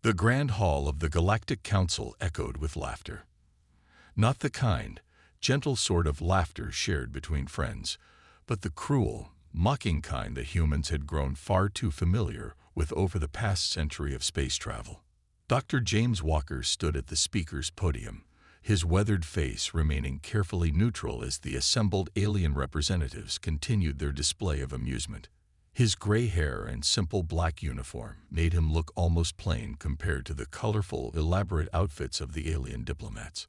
The grand hall of the Galactic Council echoed with laughter. Not the kind, gentle sort of laughter shared between friends, but the cruel, mocking kind that humans had grown far too familiar with over the past century of space travel. Dr. James Walker stood at the speaker's podium, his weathered face remaining carefully neutral as the assembled alien representatives continued their display of amusement. His gray hair and simple black uniform made him look almost plain compared to the colorful, elaborate outfits of the alien diplomats.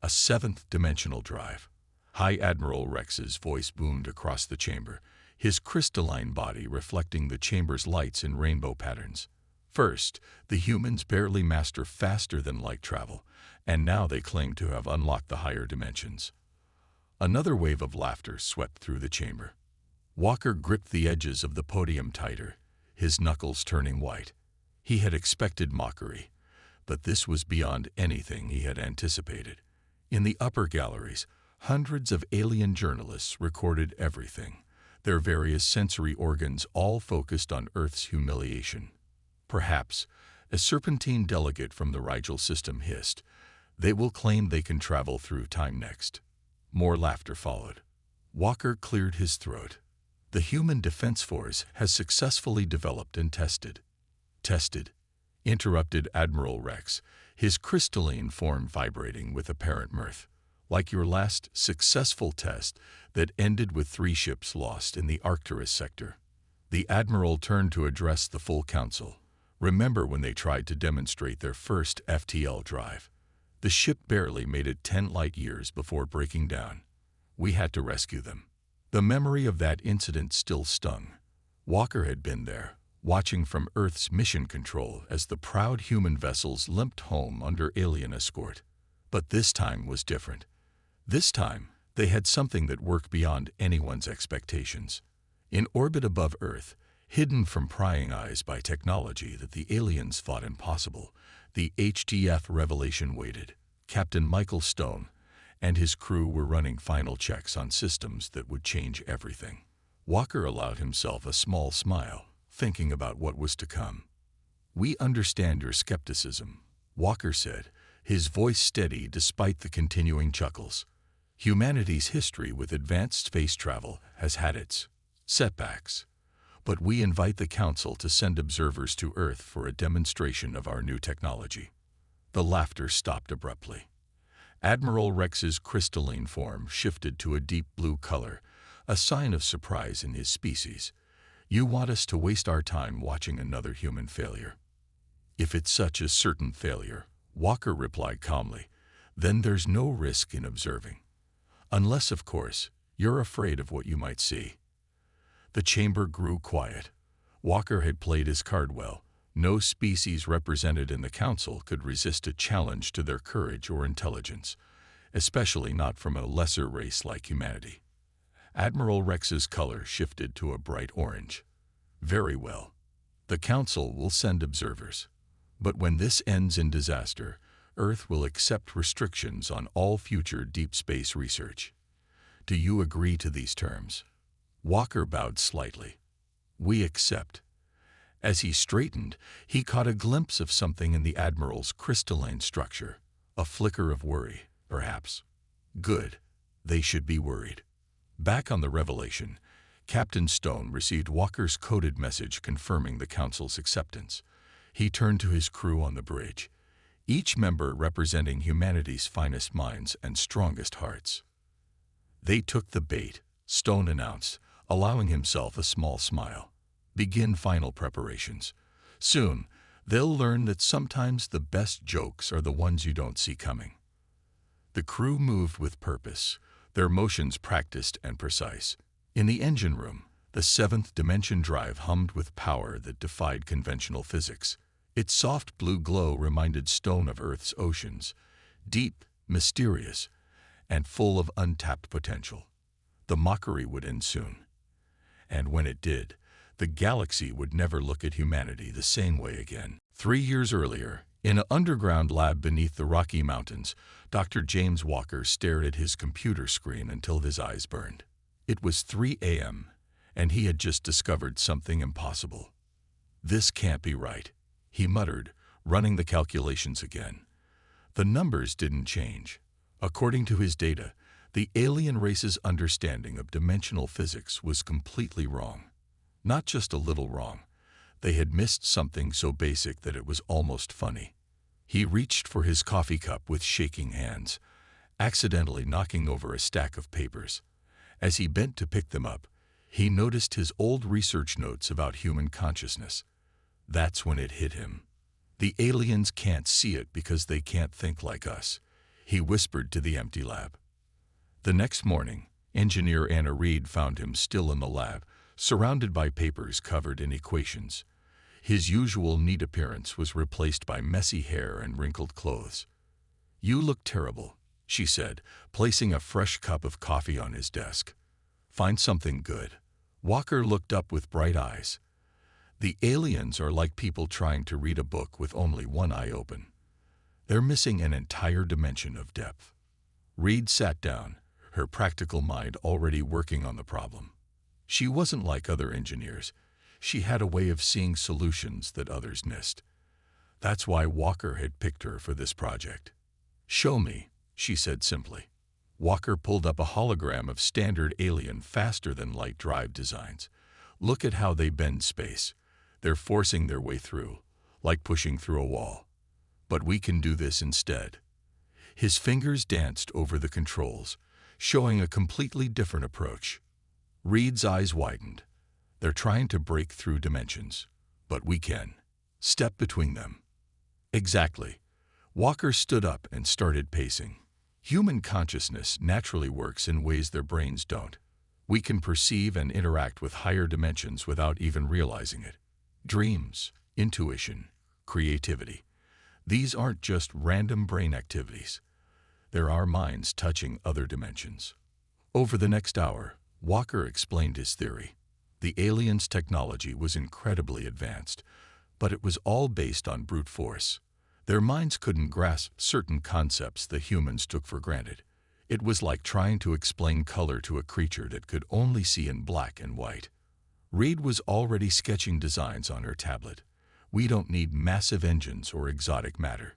A seventh-dimensional drive. High Admiral Rex's voice boomed across the chamber, his crystalline body reflecting the chamber's lights in rainbow patterns. First, the humans barely master faster-than-light travel, and now they claim to have unlocked the higher dimensions. Another wave of laughter swept through the chamber. Walker gripped the edges of the podium tighter, his knuckles turning white. He had expected mockery, but this was beyond anything he had anticipated. In the upper galleries, hundreds of alien journalists recorded everything, their various sensory organs all focused on Earth's humiliation. Perhaps, a serpentine delegate from the Rigel system hissed, "They will claim they can travel through time next." More laughter followed. Walker cleared his throat. The Human Defense Force has successfully developed and tested. Tested? Interrupted Admiral Rex, his crystalline form vibrating with apparent mirth. Like your last successful test that ended with 3 ships lost in the Arcturus sector. The Admiral turned to address the full council. Remember when they tried to demonstrate their first FTL drive? The ship barely made it 10 light years before breaking down. We had to rescue them. The memory of that incident still stung. Walker had been there, watching from Earth's mission control as the proud human vessels limped home under alien escort. But this time was different. This time, they had something that worked beyond anyone's expectations. In orbit above Earth, hidden from prying eyes by technology that the aliens thought impossible, the HDF Revelation waited. Captain Michael Stone and his crew were running final checks on systems that would change everything. Walker allowed himself a small smile, thinking about what was to come. "We understand your skepticism," Walker said, his voice steady despite the continuing chuckles. "Humanity's history with advanced space travel has had its setbacks, but we invite the Council to send observers to Earth for a demonstration of our new technology." The laughter stopped abruptly. Admiral Rex's crystalline form shifted to a deep blue color, a sign of surprise in his species. "You want us to waste our time watching another human failure?" "If it's such a certain failure," Walker replied calmly, "then there's no risk in observing. Unless, of course, you're afraid of what you might see." The chamber grew quiet. Walker had played his card well. No species represented in the council could resist a challenge to their courage or intelligence, especially not from a lesser race like humanity. Admiral Rex's color shifted to a bright orange. "Very well. The council will send observers. But when this ends in disaster, Earth will accept restrictions on all future deep space research. Do you agree to these terms?" Walker bowed slightly. "We accept." As he straightened, he caught a glimpse of something in the Admiral's crystalline structure. A flicker of worry, perhaps. Good. They should be worried. Back on the Revelation, Captain Stone received Walker's coded message confirming the Council's acceptance. He turned to his crew on the bridge, each member representing humanity's finest minds and strongest hearts. "They took the bait," Stone announced, allowing himself a small smile. "Begin final preparations. Soon, they'll learn that sometimes the best jokes are the ones you don't see coming." The crew moved with purpose, their motions practiced and precise. In the engine room, the seventh dimension drive hummed with power that defied conventional physics. Its soft blue glow reminded Stone of Earth's oceans, deep, mysterious, and full of untapped potential. The mockery would end soon. And when it did, the galaxy would never look at humanity the same way again. 3 years earlier, in an underground lab beneath the Rocky Mountains, Dr. James Walker stared at his computer screen until his eyes burned. It was 3 a.m., and he had just discovered something impossible. "This can't be right," he muttered, running the calculations again. The numbers didn't change. According to his data, the alien race's understanding of dimensional physics was completely wrong. Not just a little wrong. They had missed something so basic that it was almost funny. He reached for his coffee cup with shaking hands, accidentally knocking over a stack of papers. As he bent to pick them up, he noticed his old research notes about human consciousness. That's when it hit him. The aliens can't see it because they can't think like us, he whispered to the empty lab. The next morning, engineer Anna Reed found him still in the lab, surrounded by papers covered in equations. His usual neat appearance was replaced by messy hair and wrinkled clothes. "You look terrible," she said, placing a fresh cup of coffee on his desk. "Find something good." Walker looked up with bright eyes. The aliens are like people trying to read a book with only one eye open. They're missing an entire dimension of depth. Reed sat down, her practical mind already working on the problem. She wasn't like other engineers. She had a way of seeing solutions that others missed. That's why Walker had picked her for this project. "Show me," she said simply. Walker pulled up a hologram of standard alien faster-than-light drive designs. "Look at how they bend space. They're forcing their way through, like pushing through a wall. But we can do this instead." His fingers danced over the controls, showing a completely different approach. Reed's eyes widened. "They're trying to break through dimensions, but we can step between them." "Exactly." Walker stood up and started pacing. "Human consciousness naturally works in ways their brains don't. We can perceive and interact with higher dimensions without even realizing it. Dreams, intuition, creativity. These aren't just random brain activities. They're our minds touching other dimensions." Over the next hour, Walker explained his theory. The aliens' technology was incredibly advanced, but it was all based on brute force. Their minds couldn't grasp certain concepts that humans took for granted. It was like trying to explain color to a creature that could only see in black and white. Reed was already sketching designs on her tablet. "We don't need massive engines or exotic matter.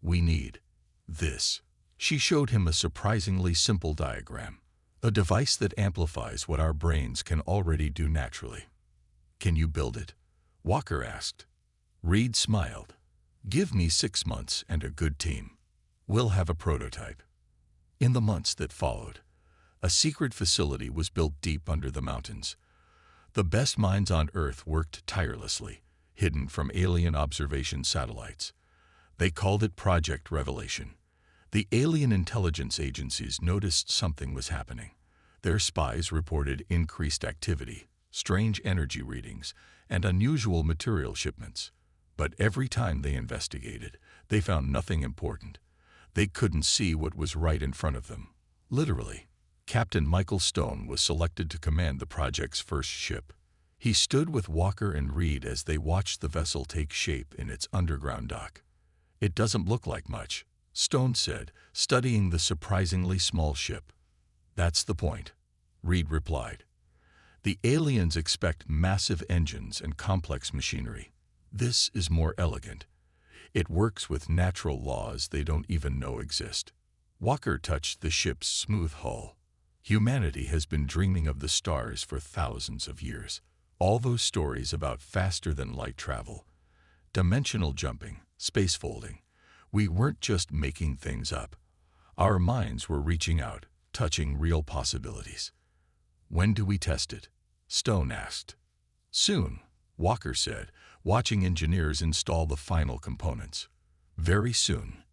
We need this." She showed him a surprisingly simple diagram, a device that amplifies what our brains can already do naturally. "Can you build it?" Walker asked. Reed smiled. "Give me 6 months and a good team. We'll have a prototype." In the months that followed, a secret facility was built deep under the mountains. The best minds on Earth worked tirelessly, hidden from alien observation satellites. They called it Project Revelation. The alien intelligence agencies noticed something was happening. Their spies reported increased activity, strange energy readings, and unusual material shipments. But every time they investigated, they found nothing important. They couldn't see what was right in front of them. Literally. Captain Michael Stone was selected to command the project's first ship. He stood with Walker and Reed as they watched the vessel take shape in its underground dock. "It doesn't look like much," Stone said, studying the surprisingly small ship. "That's the point," Reed replied. "The aliens expect massive engines and complex machinery. This is more elegant. It works with natural laws they don't even know exist." Walker touched the ship's smooth hull. "Humanity has been dreaming of the stars for thousands of years. All those stories about faster-than-light travel, dimensional jumping, space folding. We weren't just making things up. Our minds were reaching out, touching real possibilities." "When do we test it?" Stone asked. "Soon," Walker said, watching engineers install the final components. "Very soon.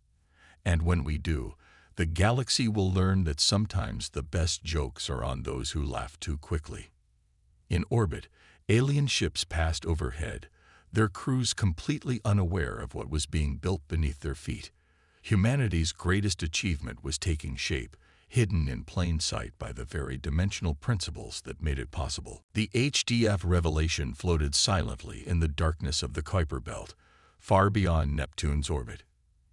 And when we do, the galaxy will learn that sometimes the best jokes are on those who laugh too quickly." In orbit, alien ships passed overhead, their crews completely unaware of what was being built beneath their feet. Humanity's greatest achievement was taking shape, hidden in plain sight by the very dimensional principles that made it possible. The HFY Revelation floated silently in the darkness of the Kuiper Belt, far beyond Neptune's orbit.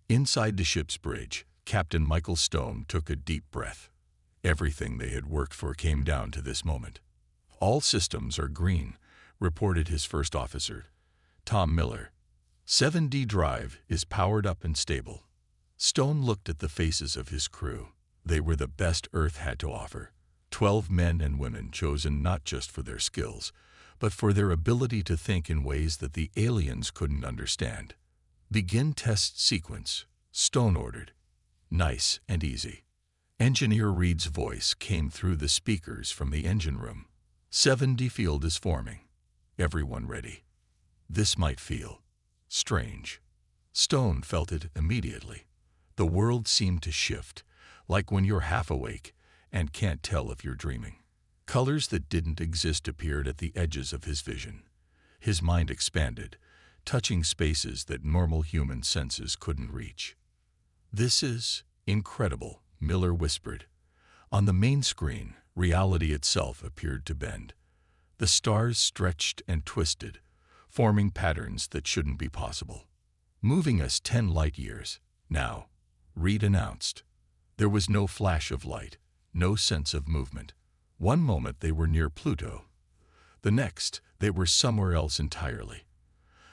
Inside the ship's bridge, Captain Michael Stone took a deep breath. Everything they had worked for came down to this moment. "All systems are green," reported his first officer, Tom Miller. 7D drive is powered up and stable. Stone looked at the faces of his crew. They were the best Earth had to offer. 12 men and women chosen not just for their skills, but for their ability to think in ways that the aliens couldn't understand. Begin test sequence, Stone ordered. Nice and easy. Engineer Reed's voice came through the speakers from the engine room. 7D field is forming. Everyone ready. This might feel strange. Stone felt it immediately. The world seemed to shift, like when you're half awake and can't tell if you're dreaming. Colors that didn't exist appeared at the edges of his vision. His mind expanded, touching spaces that normal human senses couldn't reach. "This is incredible," Miller whispered. On the main screen, reality itself appeared to bend. The stars stretched and twisted, forming patterns that shouldn't be possible. "Moving us 10 light years. Now," Reed announced. There was no flash of light, no sense of movement. One moment they were near Pluto. The next, they were somewhere else entirely.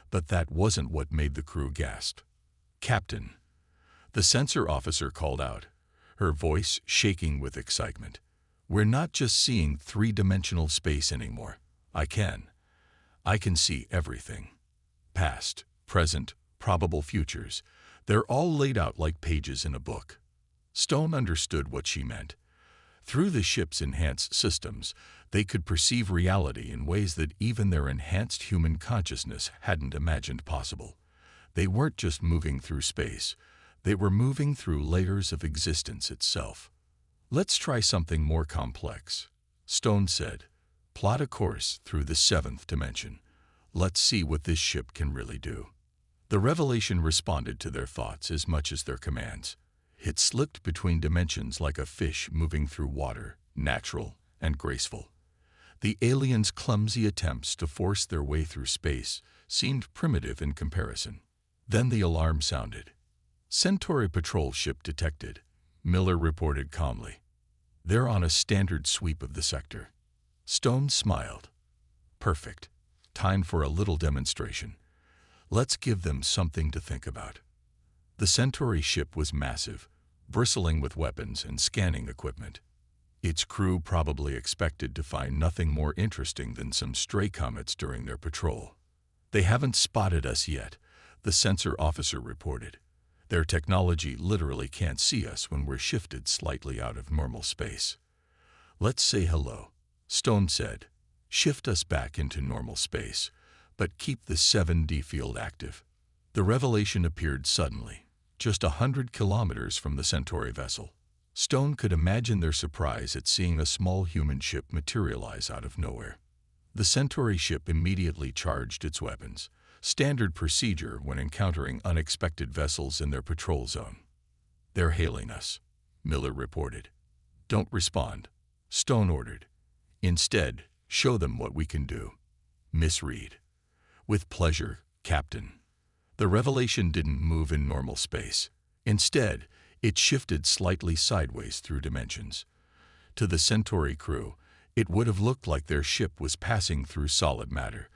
But that wasn't what made the crew gasp. "Captain," the sensor officer called out, her voice shaking with excitement. "We're not just seeing three-dimensional space anymore. I can see everything. Past, present, probable futures. They're all laid out like pages in a book." Stone understood what she meant. Through the ship's enhanced systems, they could perceive reality in ways that even their enhanced human consciousness hadn't imagined possible. They weren't just moving through space. They were moving through layers of existence itself. "Let's try something more complex," Stone said. "Plot a course through the 7th dimension. Let's see what this ship can really do." The revelation responded to their thoughts as much as their commands. It slipped between dimensions like a fish moving through water, natural and graceful. The aliens' clumsy attempts to force their way through space seemed primitive in comparison. Then the alarm sounded. "Centauri patrol ship detected," Miller reported calmly. "They're on a standard sweep of the sector." Stone smiled. "Perfect. Time for a little demonstration. Let's give them something to think about." The Centauri ship was massive, bristling with weapons and scanning equipment. Its crew probably expected to find nothing more interesting than some stray comets during their patrol. "They haven't spotted us yet," the sensor officer reported. "Their technology literally can't see us when we're shifted slightly out of normal space." "Let's say hello," Stone said. "Shift us back into normal space, but keep the 7D field active." The revelation appeared suddenly, just 100 kilometers from the Centauri vessel. Stone could imagine their surprise at seeing a small human ship materialize out of nowhere. The Centauri ship immediately charged its weapons, standard procedure when encountering unexpected vessels in their patrol zone. "They're hailing us," Miller reported. "Don't respond," Stone ordered. "Instead, show them what we can do." "Miss Reed." "With pleasure, Captain." The revelation didn't move in normal space. Instead, it shifted slightly sideways through dimensions. To the Centauri crew, it would have looked like their ship was passing through solid matter,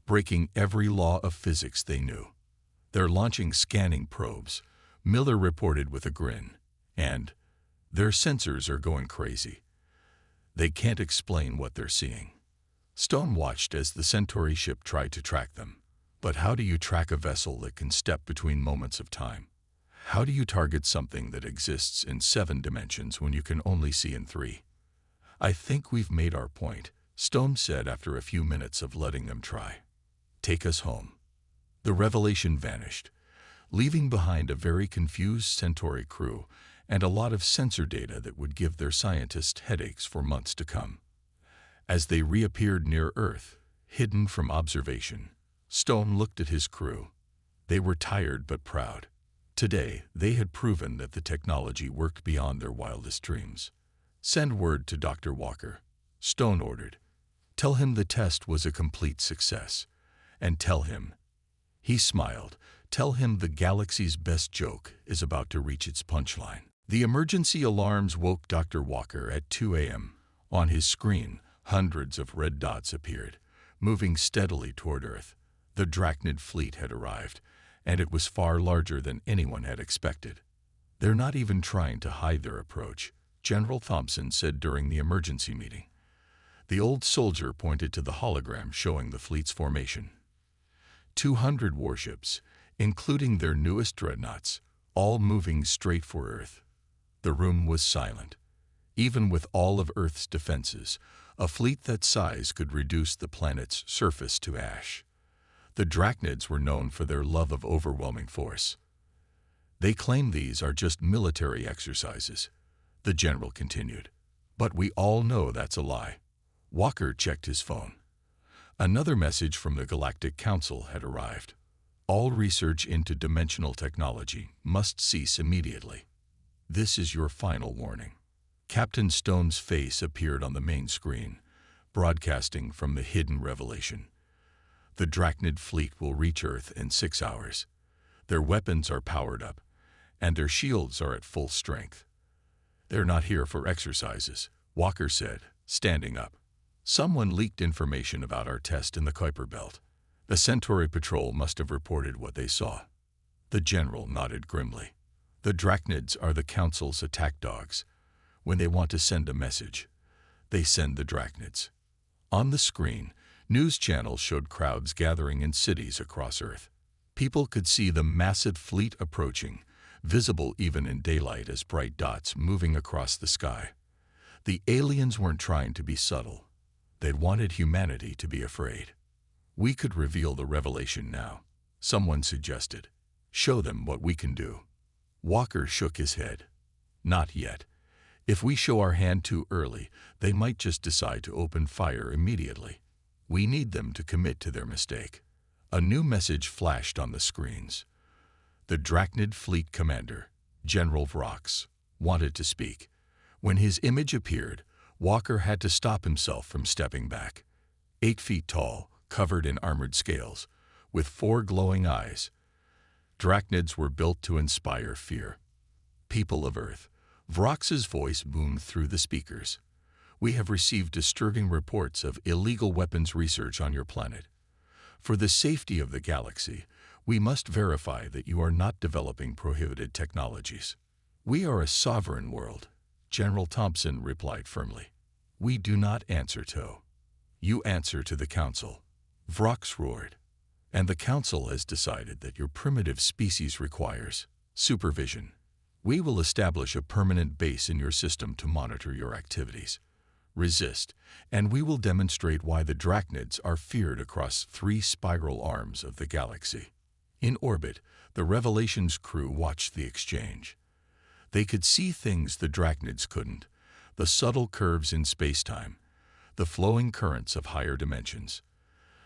breaking every law of physics they knew. "They're launching scanning probes," Miller reported with a grin. "And their sensors are going crazy. They can't explain what they're seeing." Stone watched as the Centauri ship tried to track them. But how do you track a vessel that can step between moments of time? How do you target something that exists in 7 dimensions when you can only see in 3? "I think we've made our point," Stone said after a few minutes of letting them try. "Take us home." The revelation vanished, leaving behind a very confused Centauri crew and a lot of sensor data that would give their scientists headaches for months to come. As they reappeared near Earth, hidden from observation, Stone looked at his crew. They were tired but proud. Today, they had proven that the technology worked beyond their wildest dreams. "Send word to Dr. Walker," Stone ordered. "Tell him the test was a complete success. And tell him," he smiled, "tell him the galaxy's best joke is about to reach its punchline." The emergency alarms woke Dr. Walker at 2 a.m. On his screen, hundreds of red dots appeared, moving steadily toward Earth. The Drachnid fleet had arrived, and it was far larger than anyone had expected. "They're not even trying to hide their approach," General Thompson said during the emergency meeting. The old soldier pointed to the hologram showing the fleet's formation. 200 warships, including their newest dreadnoughts, all moving straight for Earth. The room was silent. Even with all of Earth's defenses, a fleet that size could reduce the planet's surface to ash. The Drachnids were known for their love of overwhelming force. "They claim these are just military exercises," the general continued. "But we all know that's a lie." Walker checked his phone. Another message from the Galactic Council had arrived. "All research into dimensional technology must cease immediately. This is your final warning." Captain Stone's face appeared on the main screen, broadcasting from the hidden revelation. "The Drachnid fleet will reach Earth in 6 hours. Their weapons are powered up, and their shields are at full strength." "They're not here for exercises," Walker said, standing up. "Someone leaked information about our test in the Kuiper Belt. The Centauri Patrol must have reported what they saw." The general nodded grimly. "The Drachnids are the Council's attack dogs. When they want to send a message, they send the Drachnids." On the screen, news channels showed crowds gathering in cities across Earth. People could see the massive fleet approaching, visible even in daylight as bright dots moving across the sky. The aliens weren't trying to be subtle. They wanted humanity to be afraid. "We could reveal the revelation now," someone suggested. "Show them what we can do." Walker shook his head. "Not yet. If we show our hand too early, they might just decide to open fire immediately. We need them to commit to their mistake." A new message flashed on the screens. The Drachnid Fleet Commander, General Vrox, wanted to speak. When his image appeared, Walker had to stop himself from stepping back. 8 feet tall, covered in armored scales, with 4 glowing eyes. Drachnids were built to inspire fear. "People of Earth," Vrox's voice boomed through the speakers. "We have received disturbing reports of illegal weapons research on your planet. For the safety of the galaxy, we must verify that you are not developing prohibited technologies." "We are a sovereign world," General Thompson replied firmly. "We do not answer to. You answer to the Council." Vrox roared. "And the Council has decided that your primitive species requires supervision. We will establish a permanent base in your system to monitor your activities. Resist, and we will demonstrate why the Drachnids are feared across 3 spiral arms of the galaxy." In orbit, the Revelation's crew watched the exchange. They could see things the Drachnids couldn't: the subtle curves in spacetime, the flowing currents of higher dimensions.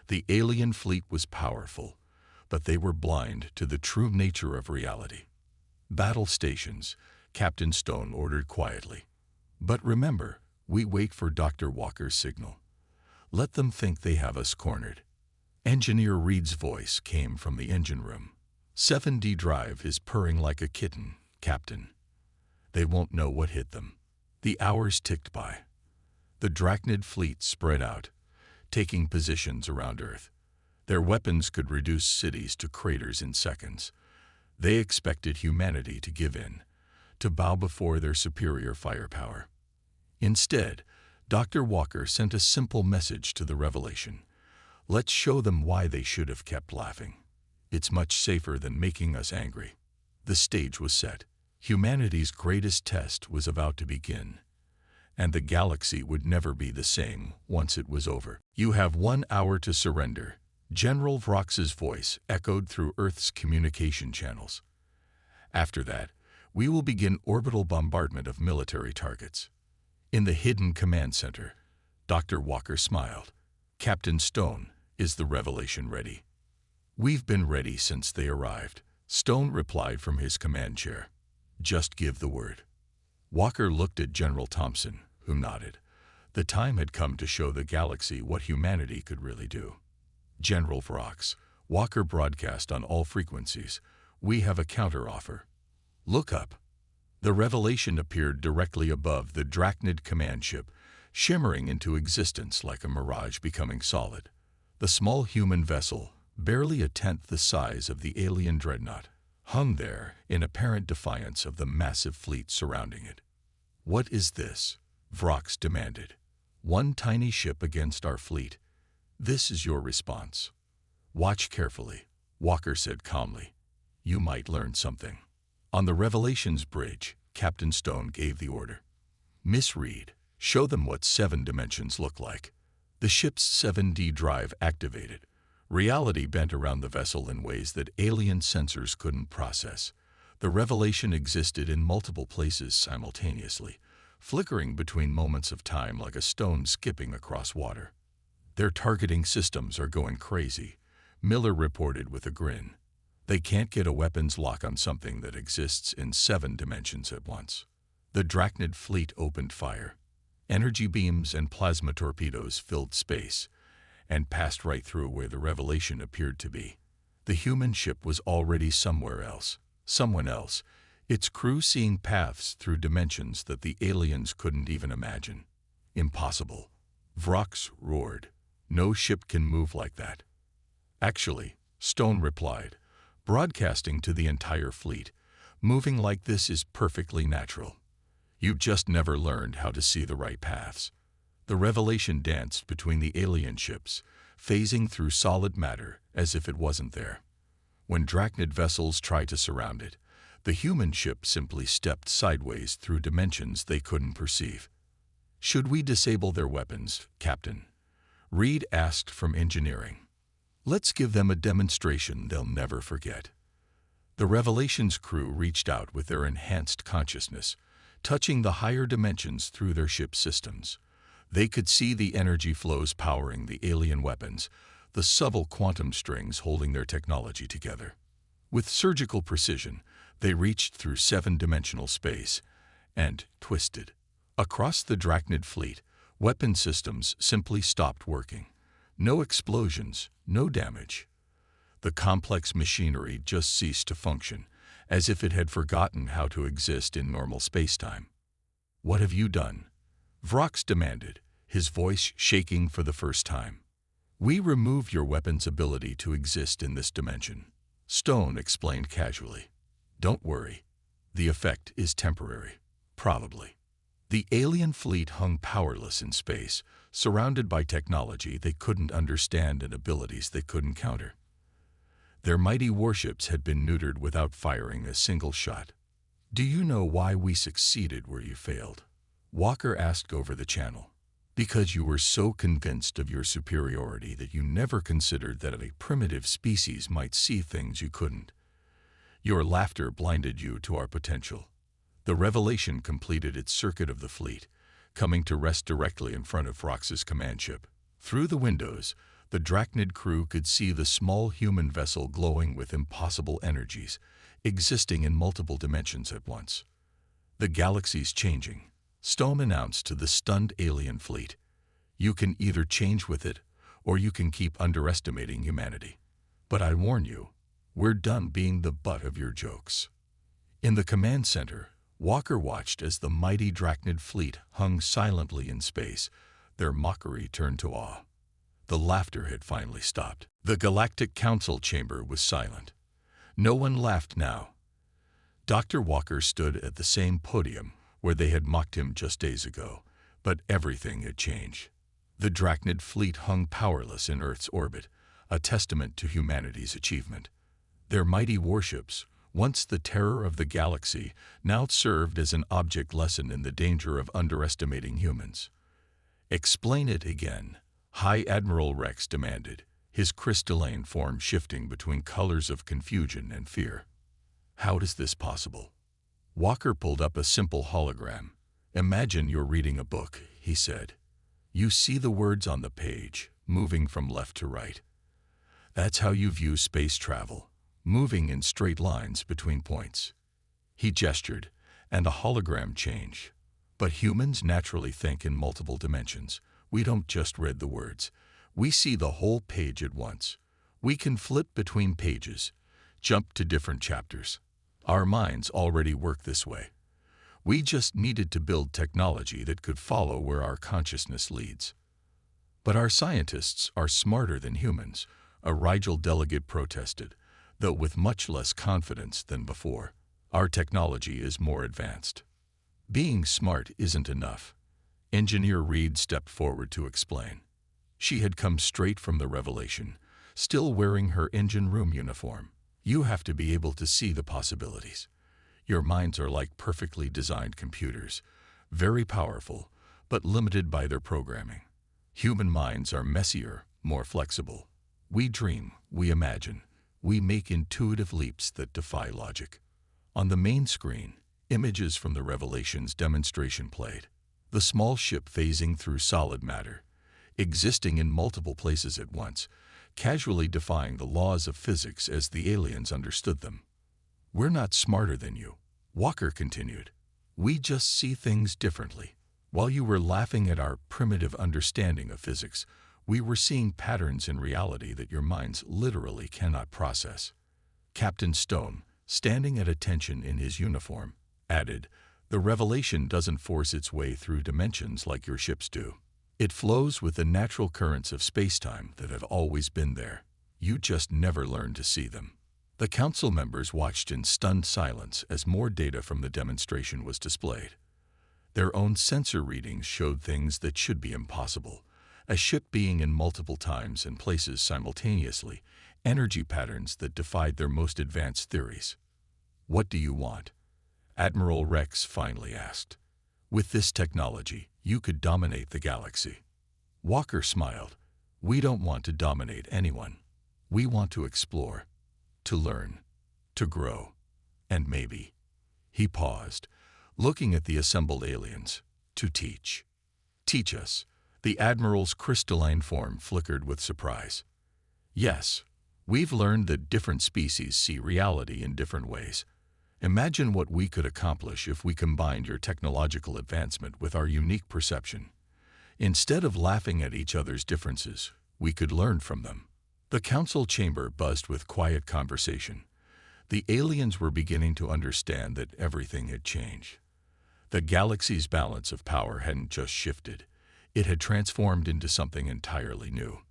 The alien fleet was powerful, but they were blind to the true nature of reality. "Battle stations," Captain Stone ordered quietly. "But remember, we wait for Dr. Walker's signal. Let them think they have us cornered." Engineer Reed's voice came from the engine room. 7D drive is purring like a kitten, Captain. They won't know what hit them." The hours ticked by. The Drachnid fleet spread out, taking positions around Earth. Their weapons could reduce cities to craters in seconds. They expected humanity to give in, to bow before their superior firepower. Instead, Dr. Walker sent a simple message to the Revelation. "Let's show them why they should have kept laughing. It's much safer than making us angry." The stage was set. Humanity's greatest test was about to begin, and the galaxy would never be the same once it was over. "You have 1 hour to surrender," General Vrox's voice echoed through Earth's communication channels. "After that, we will begin orbital bombardment of military targets." In the hidden command center, Dr. Walker smiled. "Captain Stone, is the Revelation ready?" "We've been ready since they arrived," Stone replied from his command chair. "Just give the word." Walker looked at General Thompson, who nodded. The time had come to show the galaxy what humanity could really do. "General Vrox," Walker broadcast on all frequencies, "we have a counteroffer. Look up." The Revelation appeared directly above the Drachnid command ship, shimmering into existence like a mirage becoming solid. The small human vessel, barely a tenth the size of the alien dreadnought, hung there in apparent defiance of the massive fleet surrounding it. "What is this?" Vrox demanded. "One tiny ship against our fleet. This is your response." "Watch carefully," Walker said calmly. "You might learn something." On the Revelations bridge, Captain Stone gave the order. "Miss Reed, show them what 7 dimensions look like." The ship's 7D drive activated. Reality bent around the vessel in ways that alien sensors couldn't process. The revelation existed in multiple places simultaneously, flickering between moments of time like a stone skipping across water. "Their targeting systems are going crazy," Miller reported with a grin. "They can't get a weapons lock on something that exists in 7 dimensions at once." The Drachnid fleet opened fire. Energy beams and plasma torpedoes filled space and passed right through where the revelation appeared to be. The human ship was already somewhere else, someone else, its crew seeing paths through dimensions that the aliens couldn't even imagine. "Impossible," Vrox roared. "No ship can move like that." "Actually," Stone replied, broadcasting to the entire fleet, "moving like this is perfectly natural. You've just never learned how to see the right paths." The revelation danced between the alien ships, phasing through solid matter as if it wasn't there. When Drachnid vessels tried to surround it, the human ship simply stepped sideways through dimensions they couldn't perceive. "Should we disable their weapons, Captain?" Reed asked from engineering. "Let's give them a demonstration they'll never forget." The Revelation's crew reached out with their enhanced consciousness, touching the higher dimensions through their ship's systems. They could see the energy flows powering the alien weapons, the subtle quantum strings holding their technology together. With surgical precision, they reached through 7-dimensional space and twisted. Across the Drachnid fleet, weapon systems simply stopped working. No explosions, no damage. The complex machinery just ceased to function, as if it had forgotten how to exist in normal spacetime. "What have you done?" Vrox demanded, his voice shaking for the first time. "We remove your weapon's ability to exist in this dimension," Stone explained casually. "Don't worry. The effect is temporary. Probably." The alien fleet hung powerless in space, surrounded by technology they couldn't understand and abilities they couldn't counter. Their mighty warships had been neutered without firing a single shot. "Do you know why we succeeded where you failed?" Walker asked over the channel. "Because you were so convinced of your superiority that you never considered that a primitive species might see things you couldn't. Your laughter blinded you to our potential." The revelation completed its circuit of the fleet, coming to rest directly in front of Vrox's command ship. Through the windows, the Drachnid crew could see the small human vessel glowing with impossible energies, existing in multiple dimensions at once. "The galaxy's changing," Stone announced to the stunned alien fleet. "You can either change with it, or you can keep underestimating humanity. But I warn you, we're done being the butt of your jokes." In the command center, Walker watched as the mighty Drachnid fleet hung silently in space, their mockery turned to awe. The laughter had finally stopped. The Galactic Council chamber was silent. No one laughed now. Dr. Walker stood at the same podium where they had mocked him just days ago, but everything had changed. The Drachnid fleet hung powerless in Earth's orbit, a testament to humanity's achievement. Their mighty warships, once the terror of the galaxy, now served as an object lesson in the danger of underestimating humans. "Explain it again," High Admiral Rex demanded, his crystalline form shifting between colors of confusion and fear. "How is this possible?" Walker pulled up a simple hologram. "Imagine you're reading a book," he said. "You see the words on the page, moving from left to right. That's how you view space travel, moving in straight lines between points." He gestured, and a hologram changed. "But humans naturally think in multiple dimensions. We don't just read the words. We see the whole page at once. We can flip between pages, jump to different chapters. Our minds already work this way. We just needed to build technology that could follow where our consciousness leads." "But our scientists are smarter than humans," A Rigel delegate protested, though with much less confidence than before. Our technology is more advanced. Being smart isn't enough. Engineer Reed stepped forward to explain. She had come straight from the Revelation, still wearing her engine room uniform. You have to be able to see the possibilities. Your minds are like perfectly designed computers, very powerful, but limited by their programming. Human minds are messier, more flexible. We dream, we imagine, we make intuitive leaps that defy logic. On the main screen, images from the Revelation's demonstration played. The small ship phasing through solid matter, existing in multiple places at once, casually defying the laws of physics as the aliens understood them. We're not smarter than you, Walker continued. We just see things differently. While you were laughing at our primitive understanding of physics, we were seeing patterns in reality that your minds literally cannot process. Captain Stone, standing at attention in his uniform, added, "The Revelation doesn't force its way through dimensions like your ships do. It flows with the natural currents of space-time that have always been there. You just never learn to see them." The council members watched in stunned silence as more data from the demonstration was displayed. Their own sensor readings showed things that should be impossible. A ship being in multiple times and places simultaneously, energy patterns that defied their most advanced theories. "What do you want?" Admiral Rex finally asked. "With this technology, you could dominate the galaxy." Walker smiled. "We don't want to dominate anyone. We want to explore, to learn, to grow, and maybe—" He paused, looking at the assembled aliens, "to teach." "Teach us." The Admiral's crystalline form flickered with surprise. "Yes, we've learned that different species see reality in different ways. Imagine what we could accomplish if we combined your technological advancement with our unique perception. Instead of laughing at each other's differences, we could learn from them." The council chamber buzzed with quiet conversation. The aliens were beginning to understand that everything had changed. The galaxy's balance of power hadn't just shifted. It had transformed into something entirely new.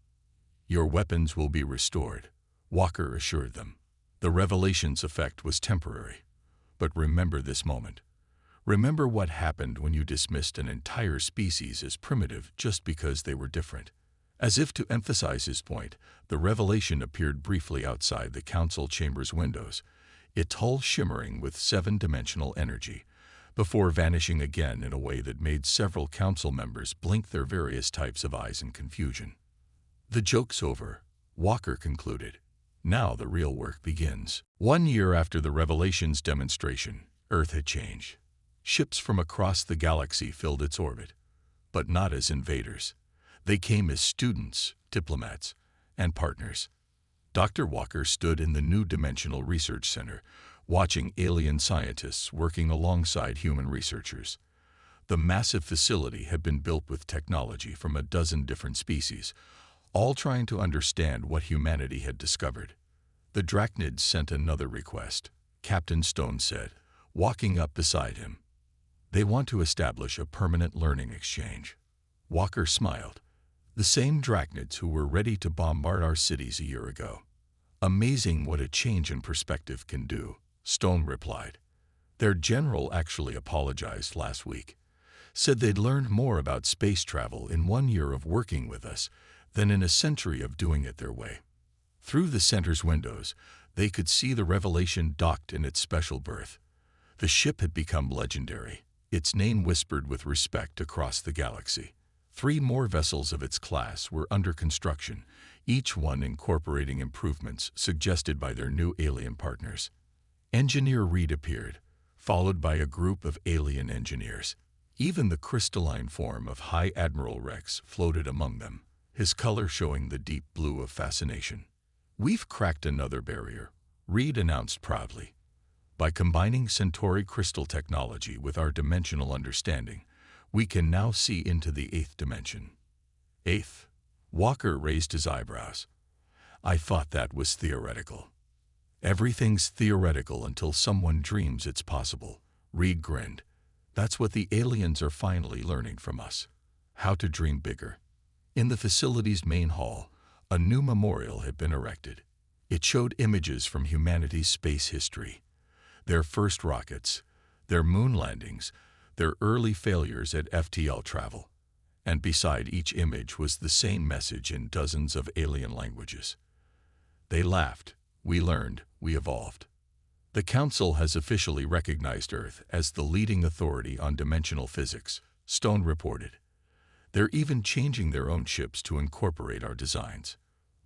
"Your weapons will be restored," Walker assured them. "The Revelation's effect was temporary. But remember this moment. Remember what happened when you dismissed an entire species as primitive just because they were different." As if to emphasize his point, the Revelation appeared briefly outside the council chamber's windows, its hull shimmering with seven-dimensional energy, before vanishing again in a way that made several council members blink their various types of eyes in confusion. "The joke's over," Walker concluded. "Now the real work begins." 1 year after the Revelation's demonstration, Earth had changed. Ships from across the galaxy filled its orbit, but not as invaders. They came as students, diplomats, and partners. Dr. Walker stood in the new Dimensional Research Center, watching alien scientists working alongside human researchers. The massive facility had been built with technology from a dozen different species, all trying to understand what humanity had discovered. The Drachnids sent another request, Captain Stone said, walking up beside him. "They want to establish a permanent learning exchange." Walker smiled. "The same Drachnids who were ready to bombard our cities a year ago." "Amazing what a change in perspective can do," Stone replied. "Their general actually apologized last week. Said they'd learned more about space travel in 1 year of working with us than in a century of doing it their way." Through the center's windows, they could see the Revelation docked in its special berth. The ship had become legendary, its name whispered with respect across the galaxy. 3 more vessels of its class were under construction, each one incorporating improvements suggested by their new alien partners. Engineer Reed appeared, followed by a group of alien engineers. Even the crystalline form of High Admiral Rex floated among them, his color showing the deep blue of fascination. "We've cracked another barrier," Reed announced proudly. "By combining Centauri crystal technology with our dimensional understanding, we can now see into the 8th dimension." "8th?" Walker raised his eyebrows. "I thought that was theoretical." "Everything's theoretical until someone dreams it's possible," Reed grinned. "That's what the aliens are finally learning from us. How to dream bigger." In the facility's main hall, A new memorial had been erected. It showed images from humanity's space history, their first rockets, their moon landings, their early failures at FTL travel. And beside each image was the same message in dozens of alien languages. They laughed, we learned, we evolved. The Council has officially recognized Earth as the leading authority on dimensional physics, Stone reported. They're even changing their own ships to incorporate our designs.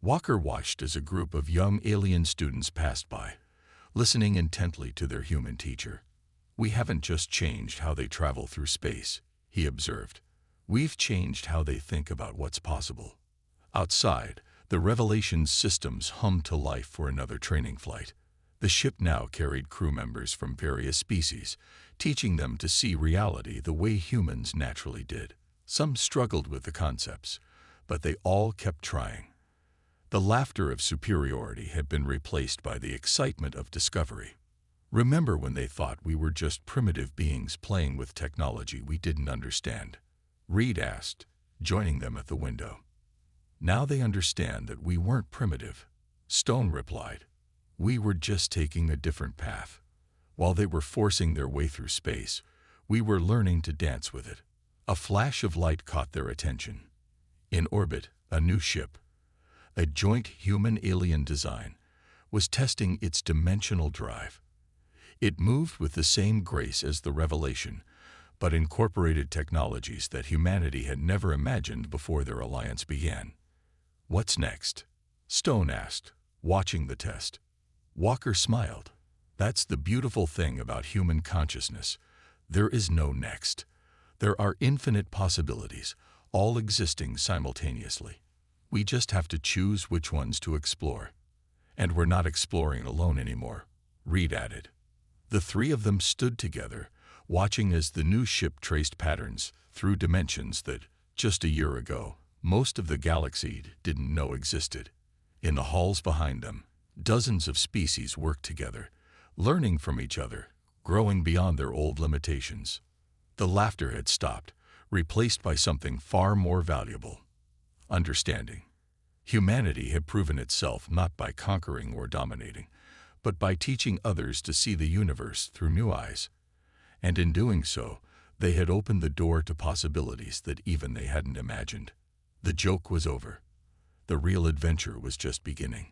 Walker watched as a group of young alien students passed by, listening intently to their human teacher. We haven't just changed how they travel through space, he observed. We've changed how they think about what's possible. Outside, the Revelation's systems hummed to life for another training flight. The ship now carried crew members from various species, teaching them to see reality the way humans naturally did. Some struggled with the concepts, but they all kept trying. The laughter of superiority had been replaced by the excitement of discovery. Remember when they thought we were just primitive beings playing with technology we didn't understand? Reed asked, joining them at the window. Now they understand that we weren't primitive. Stone replied. We were just taking a different path. While they were forcing their way through space, we were learning to dance with it. A flash of light caught their attention. In orbit, a new ship, a joint human-alien design, was testing its dimensional drive. It moved with the same grace as the Revelation, but incorporated technologies that humanity had never imagined before their alliance began. What's next? Stone asked, watching the test. Walker smiled. That's the beautiful thing about human consciousness. There is no next. There are infinite possibilities, all existing simultaneously. We just have to choose which ones to explore. And we're not exploring alone anymore, Reed added. The three of them stood together, watching as the new ship traced patterns through dimensions that, just a year ago, most of the galaxy didn't know existed. In the halls behind them, dozens of species worked together, learning from each other, growing beyond their old limitations. The laughter had stopped, replaced by something far more valuable: understanding. Humanity had proven itself not by conquering or dominating, but by teaching others to see the universe through new eyes. And in doing so, they had opened the door to possibilities that even they hadn't imagined. The joke was over. The real adventure was just beginning.